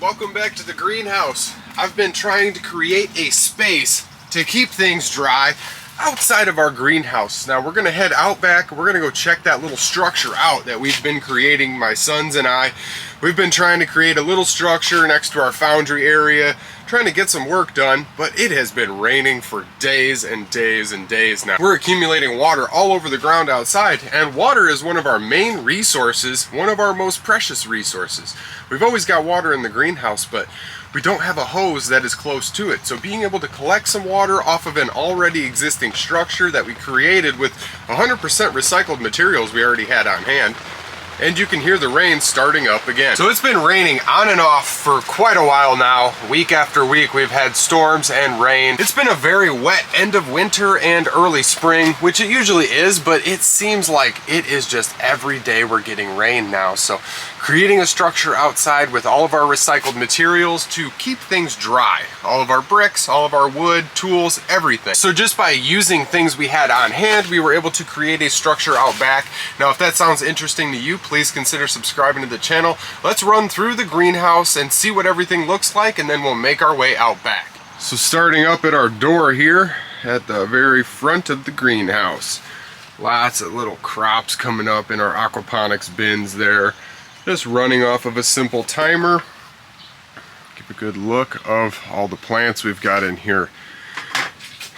Welcome back to the greenhouse. I've been trying to create a space to keep things dry outside of our greenhouse. Now we're gonna head out back. We're gonna go check that little structure out that we've been creating, my sons and I. We've been trying to create a little structure next to our Foundry area, trying to get some work done, but it has been raining for days and days and days now. We're accumulating water all over the ground outside, and water is one of our main resources, one of our most precious resources. We've always got water in the greenhouse, but we don't have a hose that is close to it. So being able to collect some water off of an already existing structure that we created with 100% recycled materials we already had on hand, and you can hear the rain starting up again. So it's been raining on and off for quite a while now. Week after week we've had storms and rain. It's been a very wet end of winter and early spring, which it usually is, but it seems like it is just every day we're getting rain now. So creating a structure outside with all of our recycled materials to keep things dry. All of our bricks, all of our wood, tools, everything. So just by using things we had on hand, we were able to create a structure out back. Now if that sounds interesting to you, please consider subscribing to the channel. Let's run through the greenhouse and see what everything looks like, and then we'll make our way out back. So starting up at our door here at the very front of the greenhouse. Lots of little crops coming up in our aquaponics bins there. Just running off of a simple timer. Give a good look of all the plants we've got in here.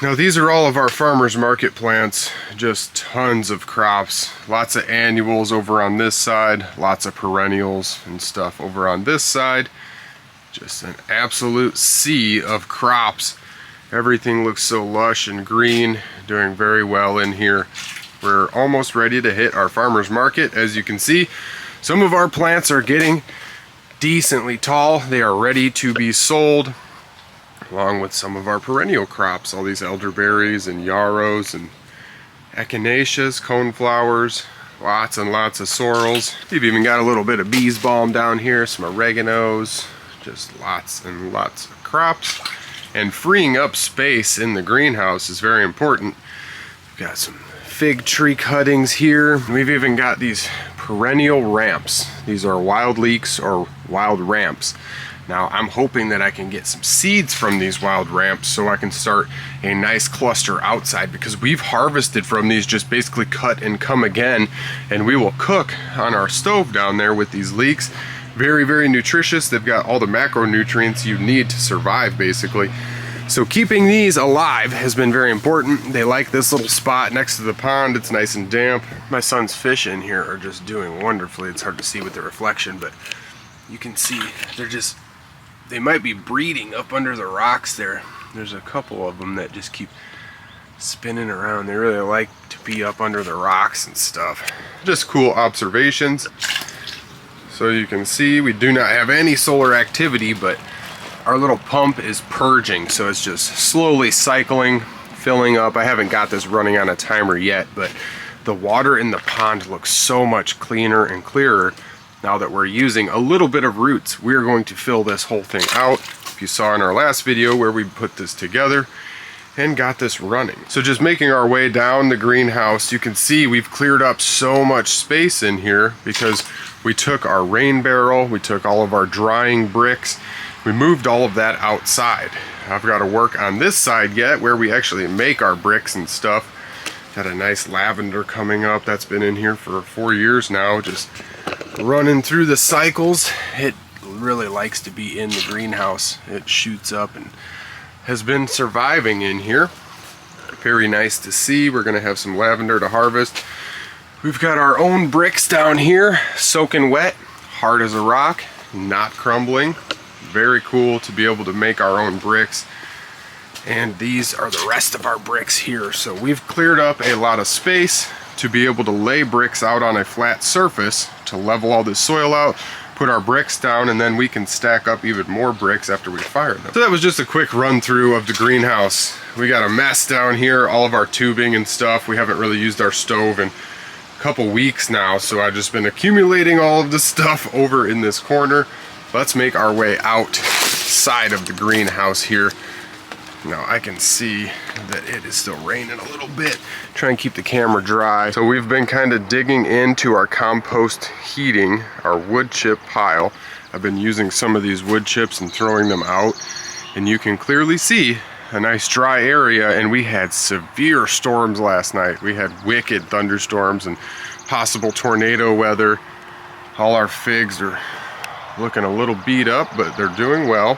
Now these are all of our farmers market plants, just tons of crops, lots of annuals over on this side, lots of perennials and stuff over on this side. Just an absolute sea of crops. Everything looks so lush and green, doing very well in here. We're almost ready to hit our farmers market. As you can see, some of our plants are getting decently tall. They are ready to be sold, along with some of our perennial crops, all these elderberries and yarrows and echinaceas, coneflowers, lots and lots of sorrels. We've even got a little bit of bees balm down here, some oreganos, just lots and lots of crops. And freeing up space in the greenhouse is very important. We've got some fig tree cuttings here. We've even got these perennial ramps. These are wild leeks or wild ramps. Now I'm hoping that I can get some seeds from these wild ramps so I can start a nice cluster outside, because we've harvested from these, just basically cut and come again, and we will cook on our stove down there with these leeks. Very, very nutritious. They've got all the macronutrients you need to survive basically. So keeping these alive has been very important. They like this little spot next to the pond. It's nice and damp. My son's fish in here are just doing wonderfully. It's hard to see with the reflection, but you can see they might be breeding up under the rocks there. There's a couple of them that just keep spinning around. They really like to be up under the rocks and stuff. Just cool observations. So you can see we do not have any solar activity, but our little pump is purging, so it's just slowly cycling, filling up. I haven't got this running on a timer yet, but the water in the pond looks so much cleaner and clearer now that we're using a little bit of roots. We're going to fill this whole thing out. If you saw in our last video where we put this together and got this running. So just making our way down the greenhouse, you can see we've cleared up so much space in here because we took our rain barrel, we took all of our drying bricks, we moved all of that outside. I've got to work on this side yet where we actually make our bricks and stuff. Got a nice lavender coming up that's been in here for 4 years now, just running through the cycles. It really likes to be in the greenhouse. It shoots up and has been surviving in here. Very nice to see. We're gonna have some lavender to harvest. We've got our own bricks down here, soaking wet, hard as a rock, not crumbling. Very cool to be able to make our own bricks. And these are the rest of our bricks here. So we've cleared up a lot of space to be able to lay bricks out on a flat surface to level all this soil out, put our bricks down, and then we can stack up even more bricks after we fire them. So that was just a quick run through of the greenhouse. We got a mess down here, all of our tubing and stuff. We haven't really used our stove in a couple weeks now, so I've just been accumulating all of the stuff over in this corner. Let's make our way outside of the greenhouse here. Now I can see that it is still raining a little bit. Try and keep the camera dry. So we've been kind of digging into our compost heating, our wood chip pile. I I've been using some of these wood chips and throwing them out, and you can clearly see a nice dry area. And we had severe storms last night. We had wicked thunderstorms and possible tornado weather. All our figs are looking a little beat up, but they're doing well.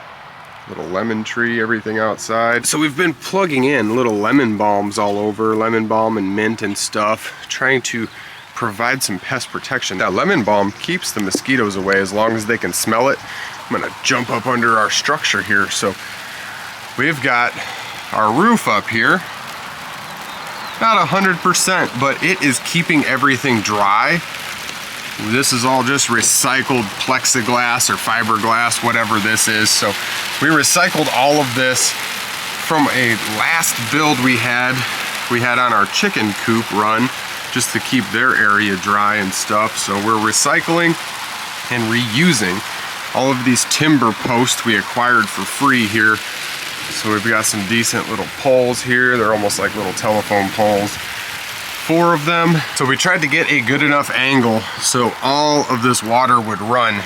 Little lemon tree, everything outside. So we've been plugging in little lemon balms all over, lemon balm and mint and stuff, trying to provide some pest protection. That lemon balm keeps the mosquitoes away as long as they can smell it. I'm gonna jump up under our structure here. So we've got our roof up here. Not 100%, but it is keeping everything dry. This is all just recycled plexiglass or fiberglass, whatever this is. So we recycled all of this from a last build we had on our chicken coop run, just to keep their area dry and stuff. So we're recycling and reusing all of these timber posts we acquired for free here. So we've got some decent little poles here. They're almost like little telephone poles. 4 of them. So we tried to get a good enough angle so all of this water would run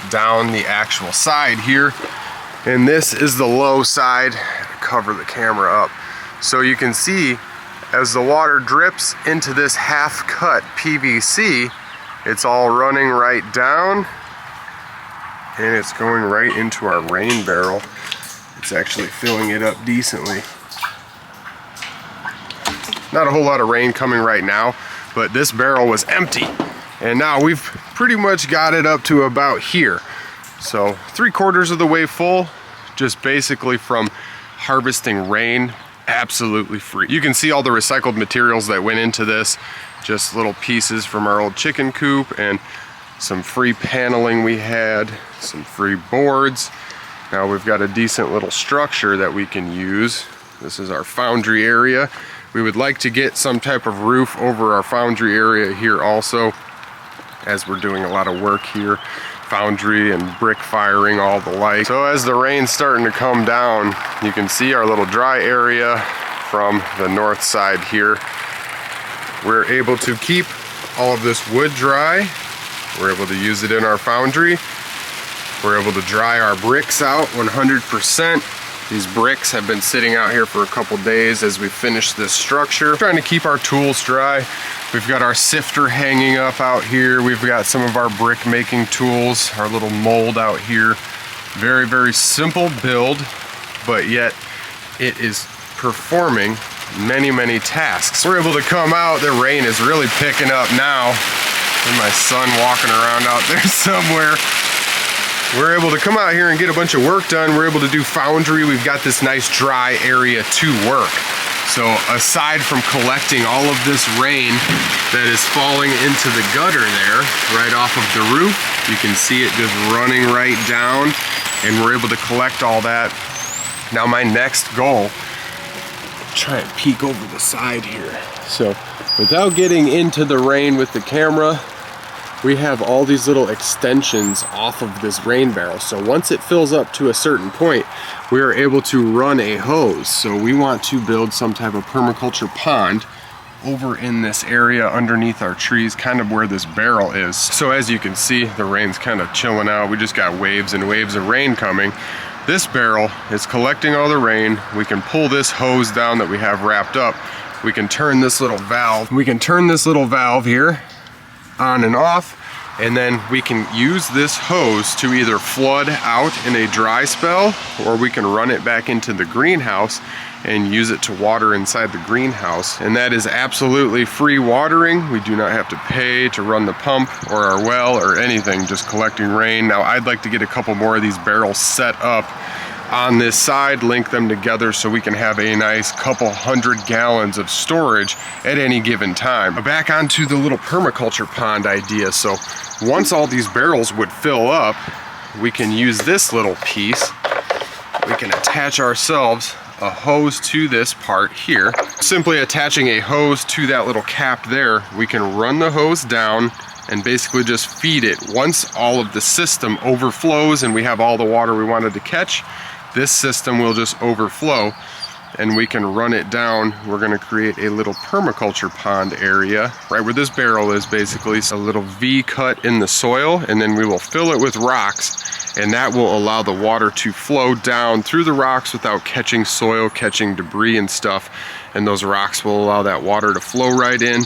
down the actual side here. And this is the low side. Cover the camera up so you can see as the water drips into this half cut PVC, it's all running right down and it's going right into our rain barrel. It's actually filling it up decently. Not a whole lot of rain coming right now, but this barrel was empty. And now we've pretty much got it up to about here. So 3/4 of the way full, just basically from harvesting rain, absolutely free. You can see all the recycled materials that went into this, just little pieces from our old chicken coop and some free paneling we had, some free boards. Now we've got a decent little structure that we can use. This is our foundry area. We would like to get some type of roof over our foundry area here also, as we're doing a lot of work here. Foundry and brick firing, all the like. So as the rain's starting to come down, you can see our little dry area from the north side here. We're able to keep all of this wood dry. We're able to use it in our foundry. We're able to dry our bricks out 100%. These bricks have been sitting out here for a couple days as we finish this structure. Trying to keep our tools dry. We've got our sifter hanging up out here. We've got some of our brick making tools, our little mold out here. Very, very simple build, but yet it is performing many, many tasks. We're able to come out. The rain is really picking up now. And my son walking around out there somewhere. We're able to come out here and get a bunch of work done. We're able to do foundry. We've got this nice dry area to work. So aside from collecting all of this rain that is falling into the gutter there, right off of the roof, you can see it just running right down, and we're able to collect all that. Now my next goal, try and peek over the side here. So without getting into the rain with the camera, we have all these little extensions off of this rain barrel. So once it fills up to a certain point, we are able to run a hose. So we want to build some type of permaculture pond over in this area underneath our trees, kind of where this barrel is. So as you can see, the rain's kind of chilling out. We just got waves and waves of rain coming. This barrel is collecting all the rain. We can pull this hose down that we have wrapped up. We can turn this little valve. We can turn this little valve here on and off, and then we can use this hose to either flood out in a dry spell, or we can run it back into the greenhouse and use it to water inside the greenhouse. And that is absolutely free watering. We do not have to pay to run the pump or our well or anything, just collecting rain. Now I'd like to get a couple more of these barrels set up on this side, link them together so we can have a nice couple 100 gallons of storage at any given time. Back onto the little permaculture pond idea. So once all these barrels would fill up, we can use this little piece. We can attach ourselves a hose to this part here. Simply attaching a hose to that little cap there, we can run the hose down and basically just feed it. Once all of the system overflows and we have all the water we wanted to catch, this system will just overflow and we can run it down. We're going to create a little permaculture pond area right where this barrel is, basically. So a little V cut in the soil, and then we will fill it with rocks, and that will allow the water to flow down through the rocks without catching soil, catching debris and stuff. And those rocks will allow that water to flow right in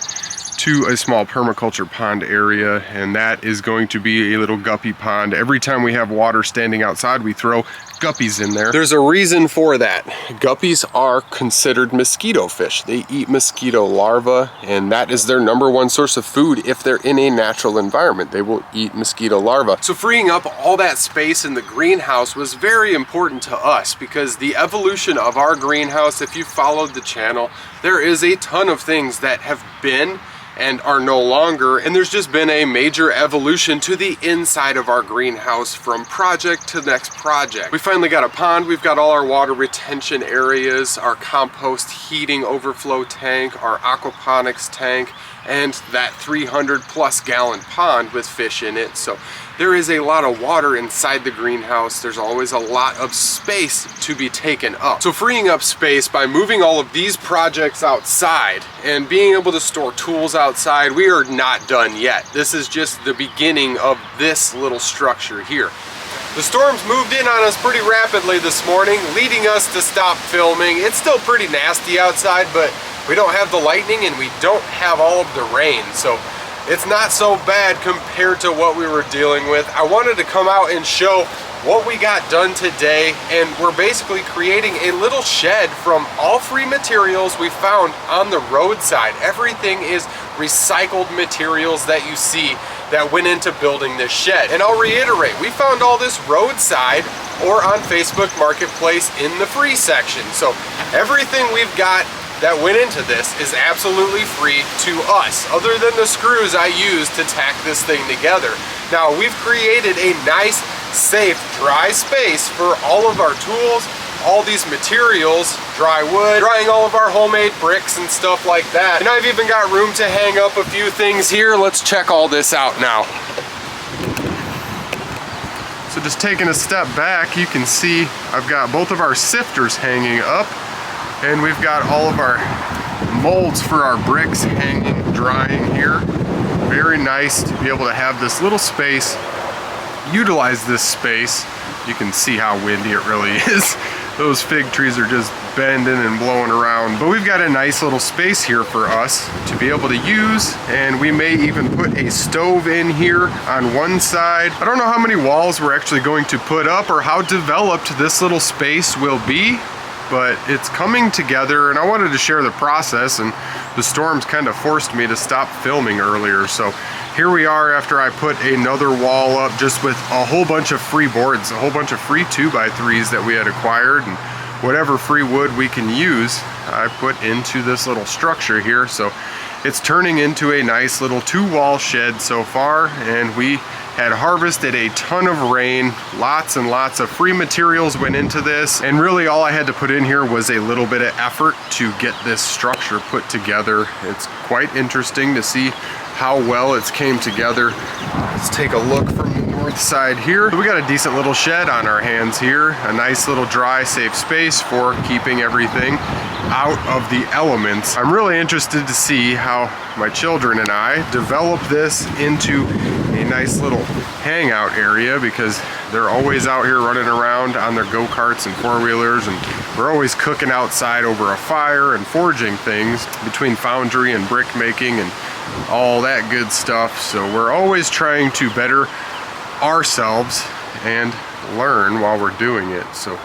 to a small permaculture pond area, and that is going to be a little guppy pond. Every time we have water standing outside, we throw guppies in there. There's a reason for that. Guppies are considered mosquito fish. They eat mosquito larvae, and that is their #1 source of food. If they're in a natural environment, they will eat mosquito larvae. So freeing up all that space in the greenhouse was very important to us, because the evolution of our greenhouse, if you followed the channel, there is a ton of things that have been and are no longer, and there's just been a major evolution to the inside of our greenhouse from project to next project. We finally got a pond, we've got all our water retention areas, our compost heating overflow tank, our aquaponics tank, and that 300+ gallon pond with fish in it. So there is a lot of water inside the greenhouse. There's always a lot of space to be taken up. So freeing up space by moving all of these projects outside and being able to store tools outside, we are not done yet. This is just the beginning of this little structure here. The storms moved in on us pretty rapidly this morning, leading us to stop filming. It's still pretty nasty outside, but we don't have the lightning and we don't have all of the rain. So it's not so bad compared to what we were dealing with. I wanted to come out and show what we got done today, and we're basically creating a little shed from all free materials we found on the roadside. Everything is recycled materials that you see that went into building this shed. And I'll reiterate, we found all this roadside or on Facebook Marketplace in the free section. So everything we've got that went into this is absolutely free to us, other than the screws I used to tack this thing together. Now, we've created a nice, safe, dry space for all of our tools, all these materials, dry wood, drying all of our homemade bricks and stuff like that. And I've even got room to hang up a few things here. Let's check all this out now. So just taking a step back, you can see I've got both of our sifters hanging up, and we've got all of our molds for our bricks hanging, drying here. Very nice to be able to have this little space, utilize this space. You can see how windy it really is. Those fig trees are just bending and blowing around. But we've got a nice little space here for us to be able to use, and we may even put a stove in here on one side. I don't know how many walls we're actually going to put up or how developed this little space will be, but it's coming together, and I wanted to share the process, and the storms kind of forced me to stop filming earlier. So here we are after I put another wall up just with a whole bunch of free boards, a whole bunch of free 2x3s that we had acquired, and whatever free wood we can use, I put into this little structure here. So it's turning into a nice little 2-wall shed so far, and we had harvested a ton of rain. Lots and lots of free materials went into this, and really all I had to put in here was a little bit of effort to get this structure put together. It's quite interesting to see how well it's came together. Let's take a look from the north side here. We got a decent little shed on our hands here, a nice little dry, safe space for keeping everything out of the elements. I'm really interested to see how my children and I develop this into a nice little hangout area, because they're always out here running around on their go-karts and four-wheelers, and we're always cooking outside over a fire and forging things between Foundry and brick making and all that good stuff. So we're always trying to better ourselves and learn while we're doing it. So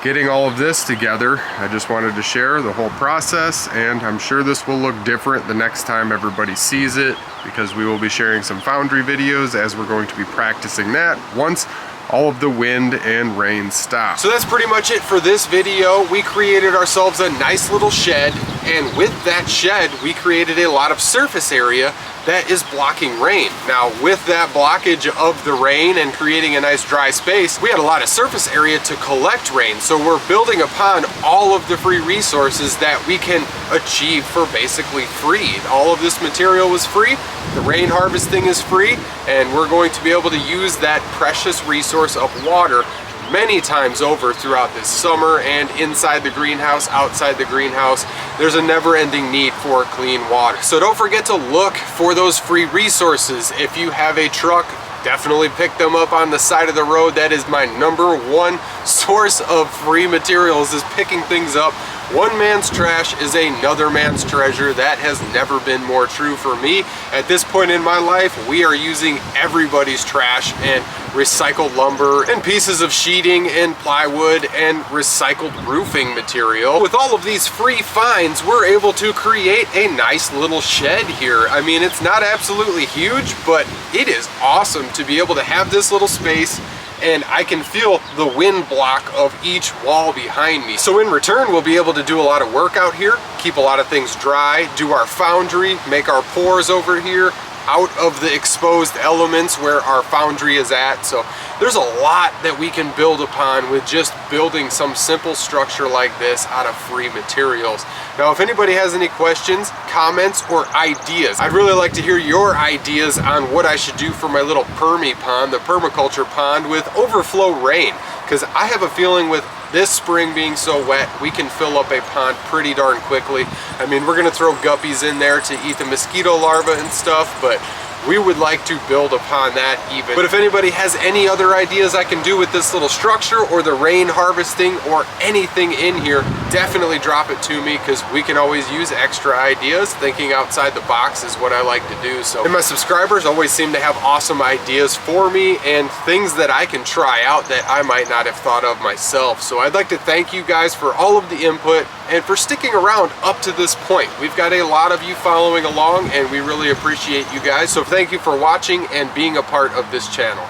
getting all of this together, I just wanted to share the whole process, and I'm sure this will look different the next time everybody sees it, because we will be sharing some Foundry videos as we're going to be practicing that once all of the wind and rain stop. So that's pretty much it for this video. We created ourselves a nice little shed, and with that shed we created a lot of surface area that is blocking rain. Now, with that blockage of the rain and creating a nice dry space, we had a lot of surface area to collect rain. So we're building upon all of the free resources that we can achieve for basically free. All of this material was free, the rain harvesting is free, and we're going to be able to use that precious resource of water many times over throughout this summer, and inside the greenhouse, outside the greenhouse, there's a never-ending need for clean water. So don't forget to look for those free resources. If you have a truck, definitely pick them up on the side of the road. That is my #1 source of free materials, is picking things up. One man's trash is another man's treasure. That has never been more true for me. At this point in my life, we are using everybody's trash and recycled lumber and pieces of sheeting and plywood and recycled roofing material. With all of these free finds, we're able to create a nice little shed here. I mean, it's not absolutely huge, but it is awesome to be able to have this little space, and I can feel the wind block of each wall behind me. So in return, we'll be able to do a lot of work out here, keep a lot of things dry, do our foundry, make our pours over here, out of the exposed elements where our foundry is at. So there's a lot that we can build upon with just building some simple structure like this out of free materials. Now, if anybody has any questions, comments, or ideas, I'd really like to hear your ideas on what I should do for my little permy pond, the permaculture pond with overflow rain, because I have a feeling with this spring being so wet, we can fill up a pond pretty darn quickly. I mean, we're gonna throw guppies in there to eat the mosquito larvae and stuff, but we would like to build upon that even. But if anybody has any other ideas I can do with this little structure or the rain harvesting or anything in here, definitely drop it to me, because we can always use extra ideas. Thinking outside the box is what I like to do. So, and my subscribers always seem to have awesome ideas for me and things that I can try out that I might not have thought of myself. So I'd like to thank you guys for all of the input and for sticking around up to this point. We've got a lot of you following along, and we really appreciate you guys. So thank you for watching and being a part of this channel.